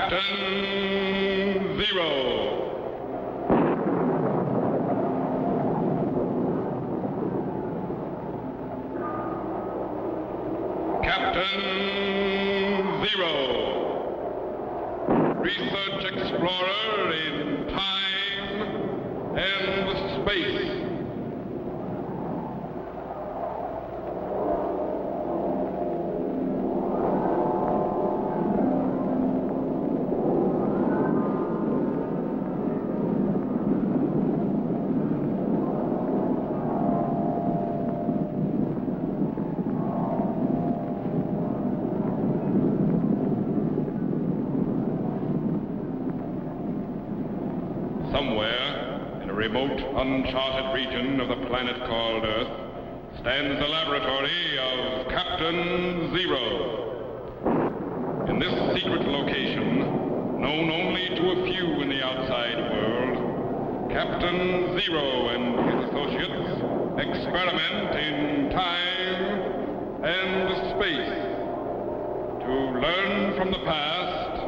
Captain Zero. Captain Zero. Research explorer in time and space. Somewhere, in a remote, uncharted region of the planet called Earth, stands the laboratory of Captain Zero. In this secret location, known only to a few in the outside world, Captain Zero and his associates experiment in time and space to learn from the past,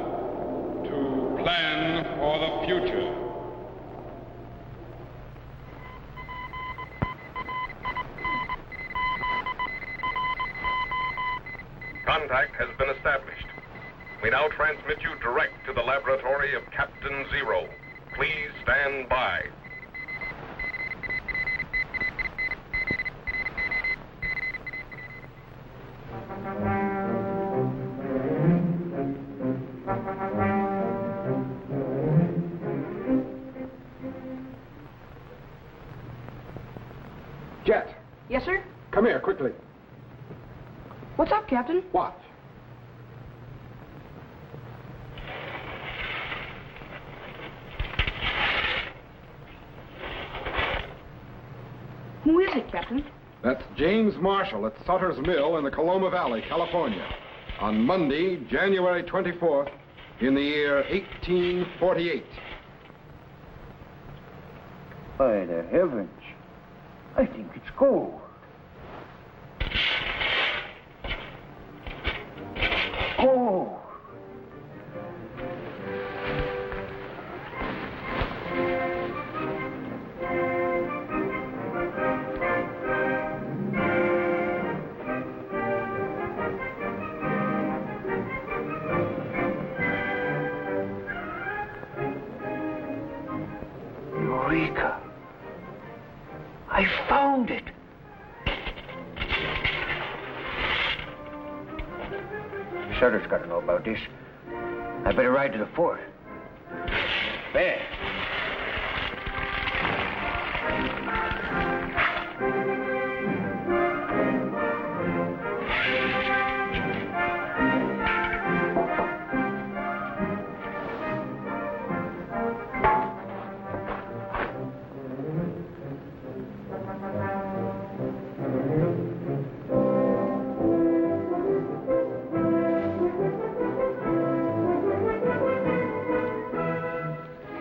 to plan for the future. Contact has been established. We now transmit you direct to the laboratory of Captain Zero. Please stand by. Jet, Yes, sir? come here, quickly. What's up, Captain? Watch. Who is it, Captain? That's James Marshall at Sutter's Mill in the Coloma Valley, California, on Monday, January 24th, in the year 1848. By the heavens, I think it's gold. Oh! Eureka! I found it! Sutter's got to know about this. I better ride to the fort. There.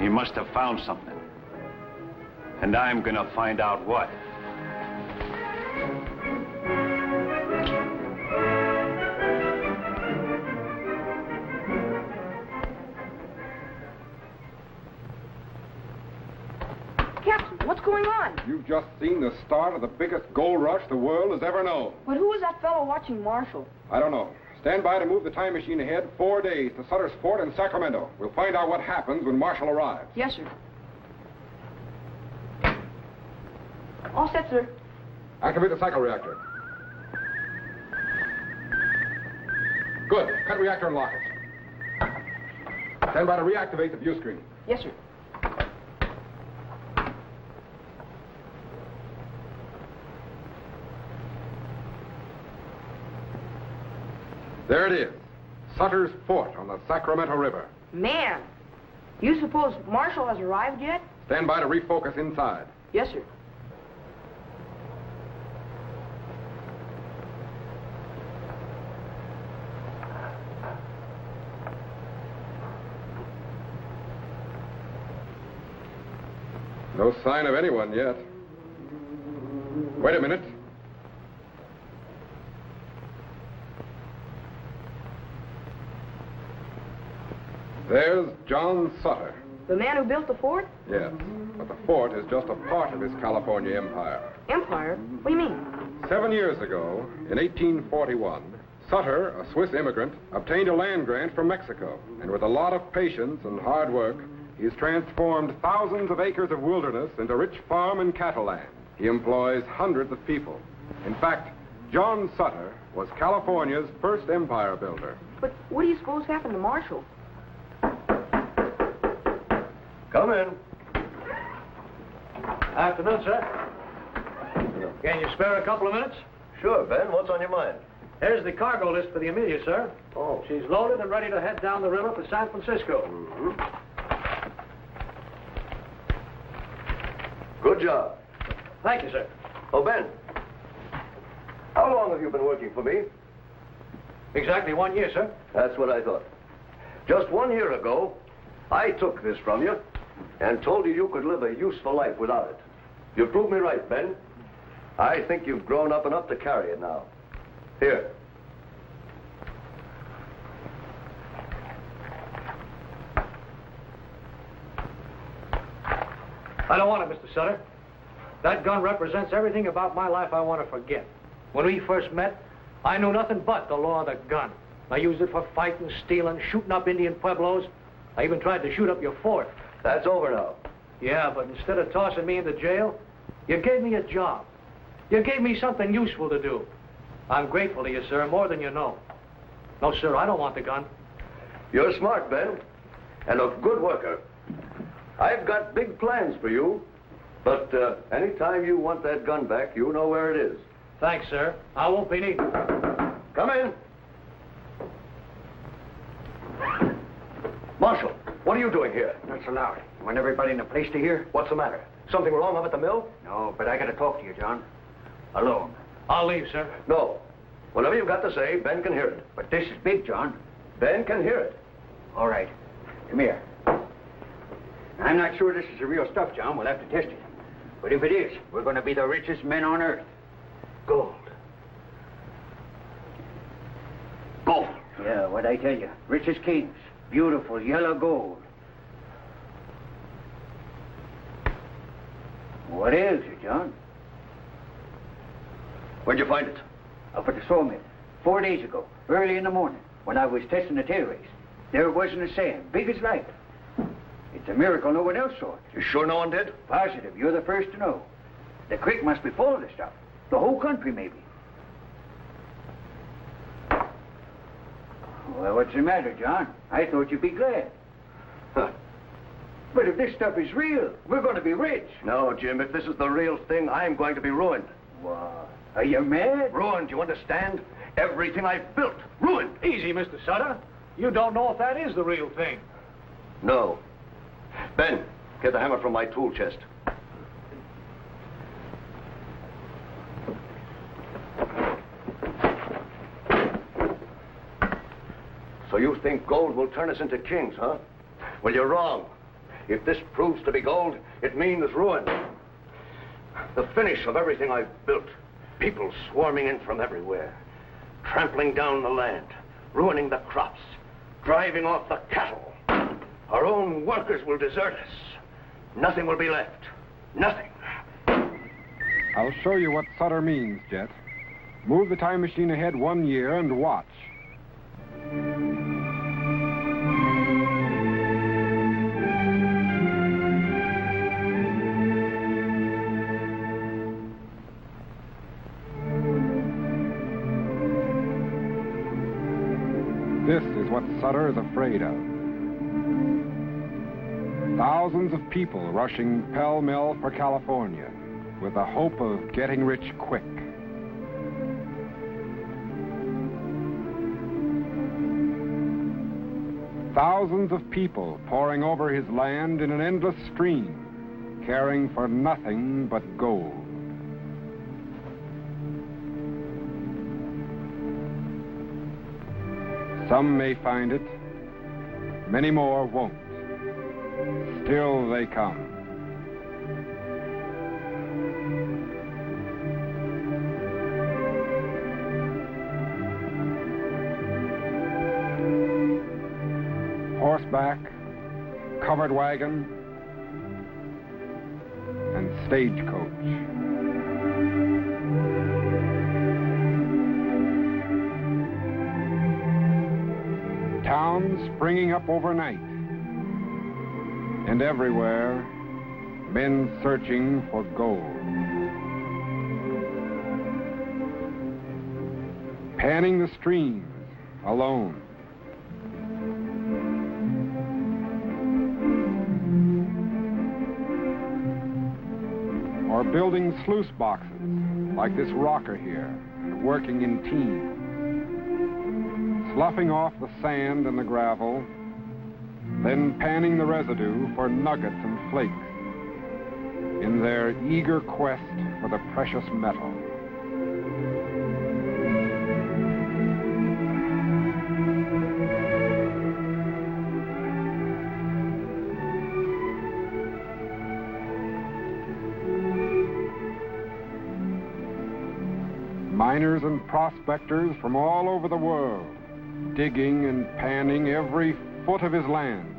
He must have found something. And I'm gonna find out what. Captain, what's going on? You've just seen the start of the biggest gold rush the world has ever known. But who was that fellow watching Marshall? I don't know. Stand by to move the time machine ahead 4 days to Sutter's Fort in Sacramento. We'll find out what happens when Marshall arrives. Yes, sir. All set, sir. Activate the cycle reactor. Good. Cut reactor and lock it. Stand by to reactivate the view screen. Yes, sir. There it is. Sutter's Fort on the Sacramento River. Man, you suppose Marshall has arrived yet? Stand by to refocus inside. Yes, sir. No sign of anyone yet. Wait a minute. There's John Sutter. The man who built the fort? Yes, but the fort is just a part of his California empire. Empire? What do you mean? 7 years ago, in 1841, Sutter, a Swiss immigrant, obtained a land grant from Mexico. And with a lot of patience and hard work, he's transformed thousands of acres of wilderness into rich farm and cattle land. He employs hundreds of people. In fact, John Sutter was California's first empire builder. But what do you suppose happened to Marshall? Come in. Afternoon, sir. Can you spare a couple of minutes? Sure, Ben. What's on your mind? Here's the cargo list for the Amelia, sir. Oh. She's loaded and ready to head down the river for San Francisco. Good job. Thank you, sir. Oh, Ben. How long have you been working for me? Exactly 1 year, sir. That's what I thought. Just 1 year ago, I took this from you and told you you could live a useful life without it. You proved me right, Ben. I think you've grown up enough to carry it now. Here. I don't want it, Mr. Sutter. That gun represents everything about my life I want to forget. When we first met, I knew nothing but the law of the gun. I used it for fighting, stealing, shooting up Indian pueblos. I even tried to shoot up your fort. That's over now. Yeah, but instead of tossing me into jail, you gave me a job. You gave me something useful to do. I'm grateful to you, sir, more than you know. No, sir, I don't want the gun. You're smart, Ben, and a good worker. I've got big plans for you, but anytime you want that gun back, you know where it is. Thanks, sir. I won't be needing it. Come in. Marshal, what are you doing here? Not so loud. You want everybody in the place to hear? What's the matter? Something wrong up at the mill? No, but I gotta talk to you, John. Alone. I'll leave, sir. No. Whatever you've got to say, Ben can hear it. But this is big, John. Ben can hear it. All right. Come here. I'm not sure this is the real stuff, John. We'll have to test it. But if it is, we're going to be the richest men on earth. Gold. Gold. Yeah, what I tell you. Rich as kings. Beautiful yellow gold. What ails you, John? Where'd you find it? Up at the sawmill. 4 days ago, early in the morning, when I was testing the tail race. There it was in the sand, big as life. It's a miracle no one else saw it. You sure no one did? Positive. You're the first to know. The creek must be full of the stuff. The whole country, maybe. Well, what's the matter, John? I thought you'd be glad. Huh. But if this stuff is real, we're going to be rich. No, Jim, if this is the real thing, I'm going to be ruined. What? Are you mad? Ruined, you understand? Everything I've built, ruined. Easy, Mr. Sutter. You don't know if that is the real thing. No. Ben, get the hammer from my tool chest. So you think gold will turn us into kings, huh? Well, you're wrong. If this proves to be gold, it means ruin. The finish of everything I've built. People swarming in from everywhere, trampling down the land, ruining the crops, driving off the cattle. Our own workers will desert us. Nothing will be left. Nothing. I'll show you what Sutter means, Jet. Move the time machine ahead 1 year and watch. This is what Sutter is afraid of. Thousands of people rushing pell-mell for California with the hope of getting rich quick. Thousands of people pouring over his land in an endless stream, caring for nothing but gold. Some may find it, many more won't. Still they come. horseback, covered wagon, and stagecoach. Towns springing up overnight, and everywhere, men searching for gold. Panning the streams alone. Or building sluice boxes like this rocker here, and working in teams. Sloughing off the sand and the gravel, then panning the residue for nuggets and flakes in their eager quest for the precious metal. Miners and prospectors from all over the world, digging and panning every foot of his land,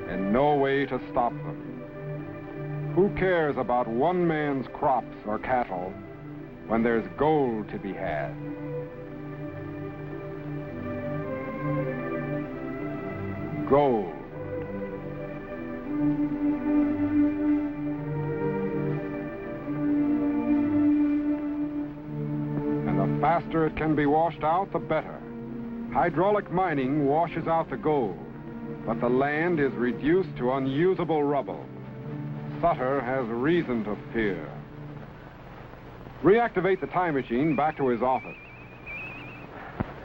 and no way to stop them. Who cares about one man's crops or cattle when there's gold to be had? Gold. And the faster it can be washed out, the better. Hydraulic mining washes out the gold, but the land is reduced to unusable rubble. Sutter has reason to fear. Reactivate the time machine back to his office.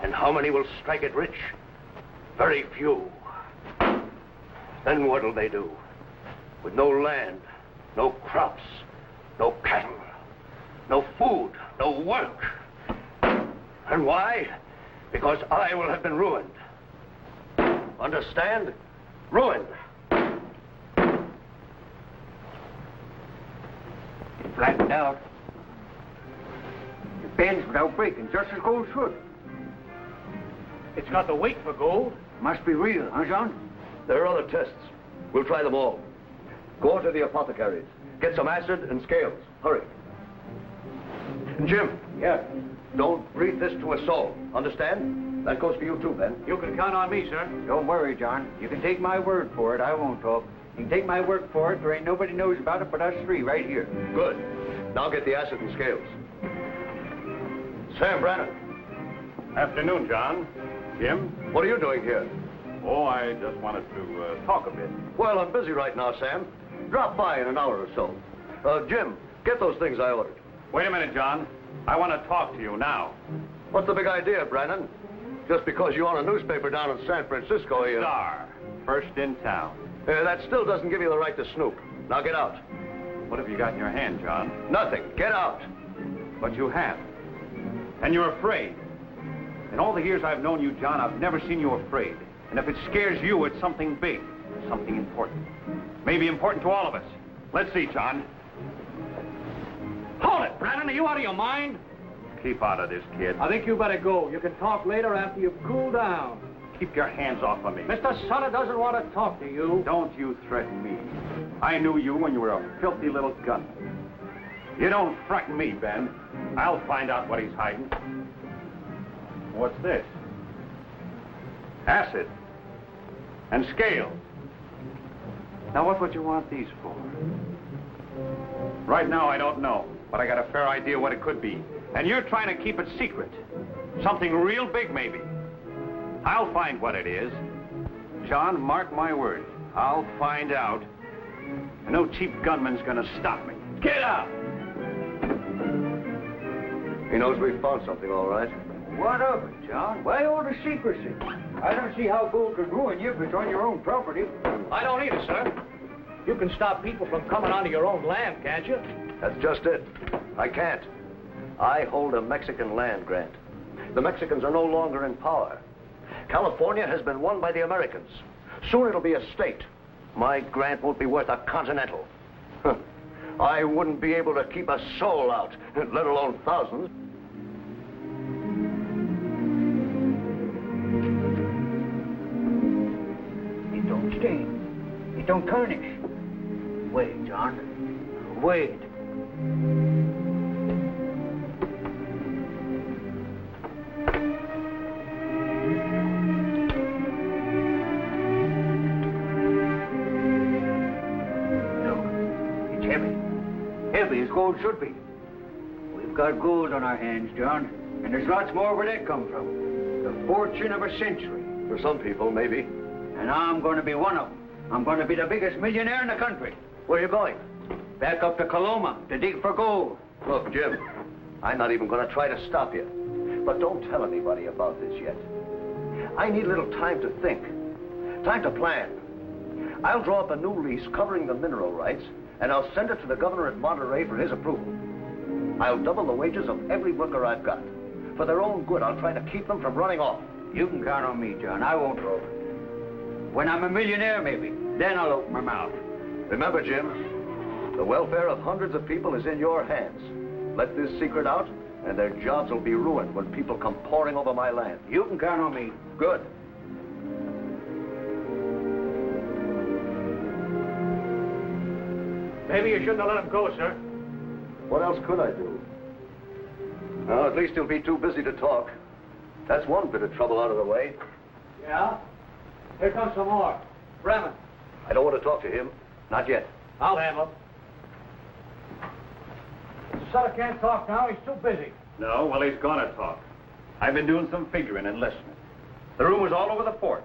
And how many will strike it rich? Very few. Then what'll they do? With no land, no crops, no cattle, no food, no work. And why? Because I will have been ruined. Understand? Ruined. It's flattened out. It bends without breaking, just as gold should. It's got the weight for gold. Must be real, huh, John? There are other tests. We'll try them all. Go to the apothecaries. Get some acid and scales. Hurry. And Jim. Yeah. Don't breathe this to a soul. Understand? That goes for you too, Ben. You can count on me, sir. Don't worry, John. You can take my word for it. I won't talk. You can take my word for it. There ain't nobody knows about it but us three right here. Good. Now get the acid and scales. Sam Brannan. Afternoon, John. Jim? What are you doing here? Oh, I just wanted to talk a bit. Well, I'm busy right now, Sam. Drop by in an hour or so. Jim, get those things I ordered. Wait a minute, John. I want to talk to you now. What's the big idea, Brannan? Just because you own a newspaper down in San Francisco, you... Star. First in town. That still doesn't give you the right to snoop. Now get out. What have you got in your hand, John? Nothing. Get out. But you have. And you're afraid. In all the years I've known you, John, I've never seen you afraid. And if it scares you, it's something big. Something important. Maybe important to all of us. Let's see, John. Hold it, Brannan. Are you out of your mind? Keep out of this, kid. I think you better go. You can talk later after you've cooled down. Keep your hands off of me. Mr. Sutter doesn't want to talk to you. Don't you threaten me. I knew you when you were a filthy little gunman. You don't frighten me, Ben. I'll find out what he's hiding. What's this? Acid. And scales. Now, what would you want these for? Right now, I don't know, but I got a fair idea what it could be. And you're trying to keep it secret. Something real big, maybe. I'll find what it is. John, mark my words. I'll find out. And no cheap gunman's gonna stop me. Get out! He knows we found something, all right. What of it, John? Why all the secrecy? I don't see how gold could ruin you if it's on your own property. I don't either, sir. You can stop people from coming onto your own land, can't you? That's just it. I can't. I hold a Mexican land grant. The Mexicans are no longer in power. California has been won by the Americans. Soon it'll be a state. My grant won't be worth a continental. I wouldn't be able to keep a soul out, let alone thousands. don't tarnish. Wait, John. Wait. Look, it's heavy. Heavy as gold should be. We've got gold on our hands, John, and there's lots more where that come from. The fortune of a century. For some people, maybe. And I'm going to be one of them. I'm going to be the biggest millionaire in the country. Where are you going? Back up to Coloma to dig for gold. Look, Jim, I'm not even going to try to stop you. But don't tell anybody about this yet. I need a little time to think. Time to plan. I'll draw up a new lease covering the mineral rights, and I'll send it to the governor at Monterey for his approval. I'll double the wages of every worker I've got. For their own good, I'll try to keep them from running off. You can count on me, John. I won't rope. When I'm a millionaire, maybe, then I'll open my mouth. Remember, Jim, the welfare of hundreds of people is in your hands. Let this secret out, and their jobs will be ruined when people come pouring over my land. You can count on me. Good. Maybe you shouldn't have let him go, sir. What else could I do? Well, at least he'll be too busy to talk. That's one bit of trouble out of the way. Yeah? Here comes some more. Bremen. I don't want to talk to him. Not yet. I'll handle him. The Sutter can't talk now. He's too busy. No, well, he's gonna talk. I've been doing some figuring and listening. The rumor's all over the fort.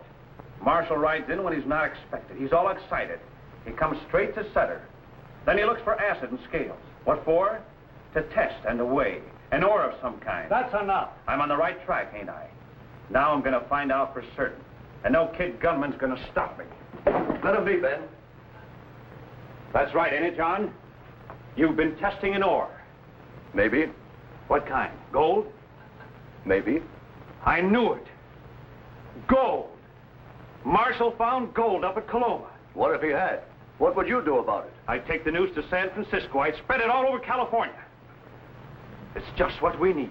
Marshal rides in when he's not expected. He's all excited. He comes straight to Sutter. Then he looks for acid and scales. What for? To test and to weigh. An ore of some kind. That's enough. I'm on the right track, ain't I? Now I'm gonna find out for certain. And no kid gunman's gonna stop me. Let him be, Ben. That's right, ain't it, John? You've been testing an ore. Maybe. What kind? Gold? Maybe. I knew it. Gold. Marshal found gold up at Coloma. What if he had? What would you do about it? I'd take the news to San Francisco. I'd spread it all over California. It's just what we need.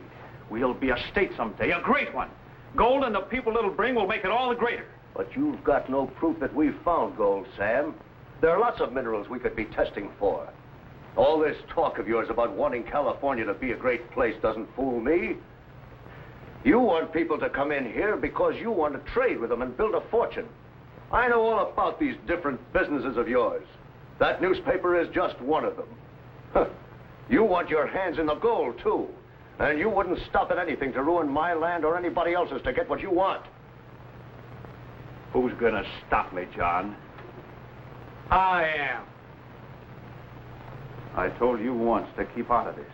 We'll be a state someday, a great one. Gold and the people it'll bring will make it all the greater. But you've got no proof that we've found gold, Sam. There are lots of minerals we could be testing for. All this talk of yours about wanting California to be a great place doesn't fool me. You want people to come in here because you want to trade with them and build a fortune. I know all about these different businesses of yours. That newspaper is just one of them. Huh. You want your hands in the gold, too. And you wouldn't stop at anything to ruin my land or anybody else's to get what you want. Who's gonna stop me, John? I am. I told you once to keep out of this.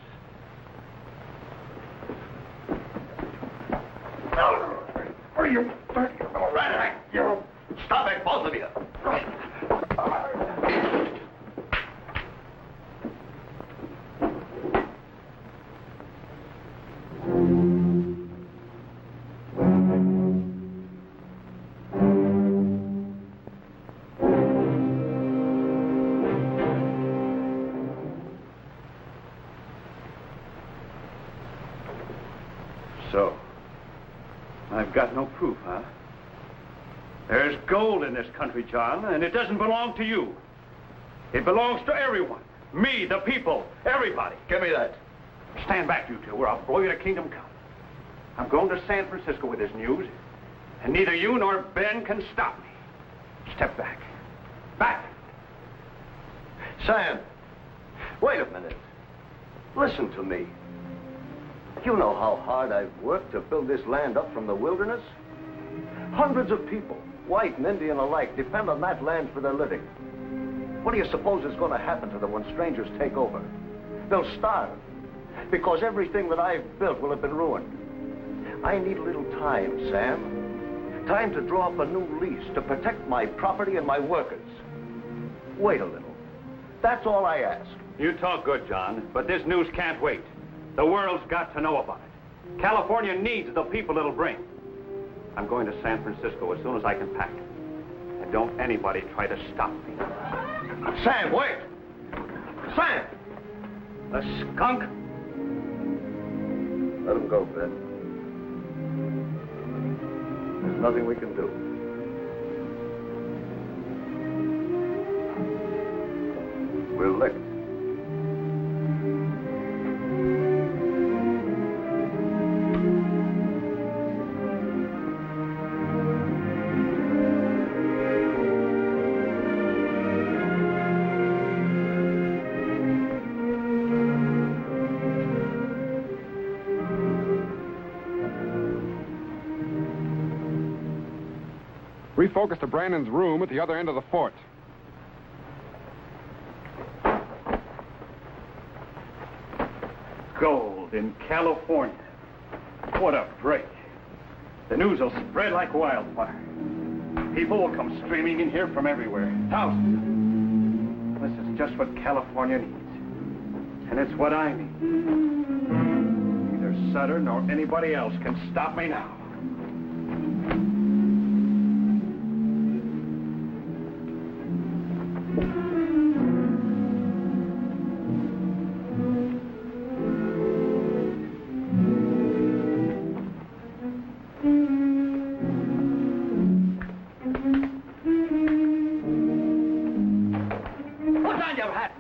Are you... All right, you... Stop it, both of you. So, I've got no proof, huh? There's gold in this country, John, and it doesn't belong to you. It belongs to everyone. Me, the people, everybody. Give me that. Stand back, you two, or I'll blow you to kingdom come. I'm going to San Francisco with this news, and neither you nor Ben can stop me. Step back. Back! Sam, wait a minute. Listen to me. You know how hard I've worked to build this land up from the wilderness? Hundreds of people, white and Indian alike, depend on that land for their living. What do you suppose is going to happen to them when strangers take over? They'll starve, because everything that I've built will have been ruined. I need a little time, Sam. Time to draw up a new lease to protect my property and my workers. Wait a little. That's all I ask. You talk good, John, but this news can't wait. The world's got to know about it. California needs the people it'll bring. I'm going to San Francisco as soon as I can pack. And don't anybody try to stop me. Sam, wait! Sam! The skunk? Let him go, Ben. There's nothing we can do. We're licked. Refocus to Brandon's room at the other end of the fort. Gold in California. What a break. The news will spread like wildfire. People will come streaming in here from everywhere. Thousands. This is just what California needs. And it's what I need. Neither Sutter nor anybody else can stop me now.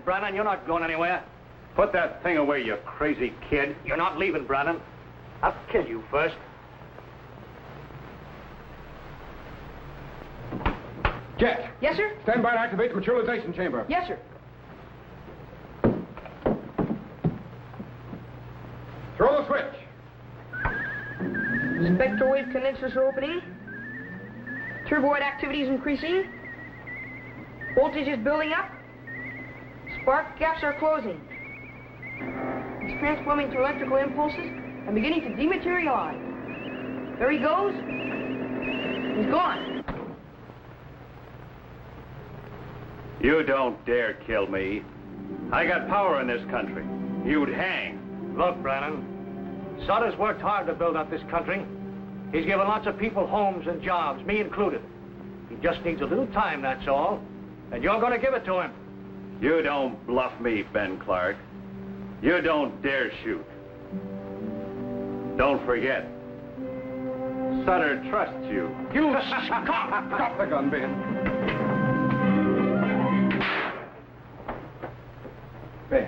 Brannon, you're not going anywhere. Put that thing away, you crazy kid. You're not leaving, Brannon. I'll kill you first. Jet! Yes, sir? Stand by to activate the materialization chamber. Yes, sir. Throw the switch. Spectral wave condensers are opening. Turboid activity is increasing. Voltage is building up. Spark gaps are closing. It's transforming to electrical impulses and beginning to dematerialize. There he goes. He's gone. You don't dare kill me. I got power in this country. You'd hang. Look, Brannon, Sutter's worked hard to build up this country. He's given lots of people homes and jobs, me included. He just needs a little time, that's all. And you're going to give it to him. You don't bluff me, Ben Clark. You don't dare shoot. Don't forget, Sutter trusts you. You stop the gun, Ben. Ben.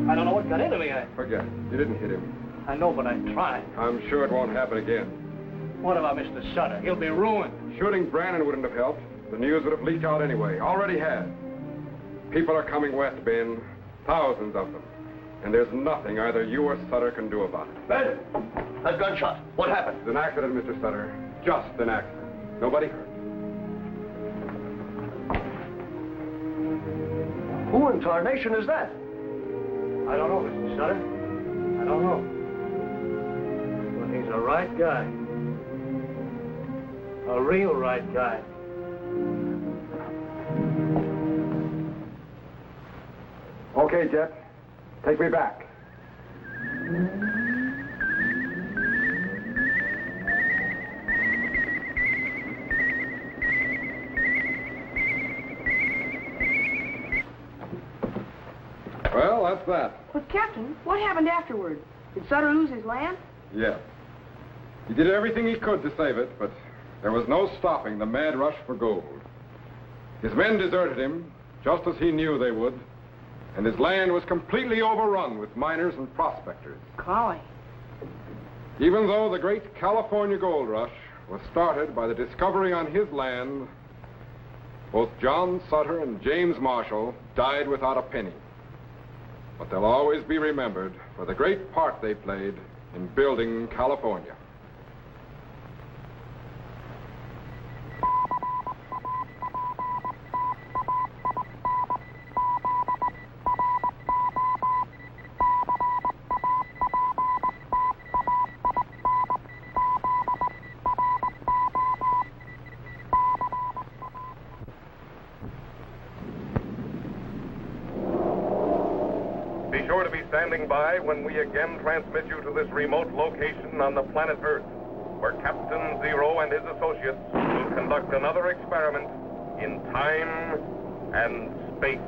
I don't know what got into me. Forget it. You didn't hit him. I know, but I tried. I'm sure it won't happen again. What about Mr. Sutter? He'll be ruined. Shooting Brannon wouldn't have helped. The news would have leaked out anyway. Already had. People are coming west, Ben. Thousands of them. And there's nothing either you or Sutter can do about it. Ben! That gunshot. What happened? It's an accident, Mr. Sutter. Just an accident. Nobody hurt. Who in tarnation is that? I don't know, Mr. Sutter. I don't know. But he's a right guy. A real right guy. Okay, Jet. Take me back. Well, that's that. But, Captain, what happened afterward? Did Sutter lose his land? Yes. He did everything he could to save it, but there was no stopping the mad rush for gold. His men deserted him, just as he knew they would, and his land was completely overrun with miners and prospectors. Golly. Even though the great California gold rush was started by the discovery on his land, both John Sutter and James Marshall died without a penny. But they'll always be remembered for the great part they played in building California. Be sure to be standing by when we again transmit you to this remote location on the planet Earth, where Captain Zero and his associates will conduct another experiment in time and space.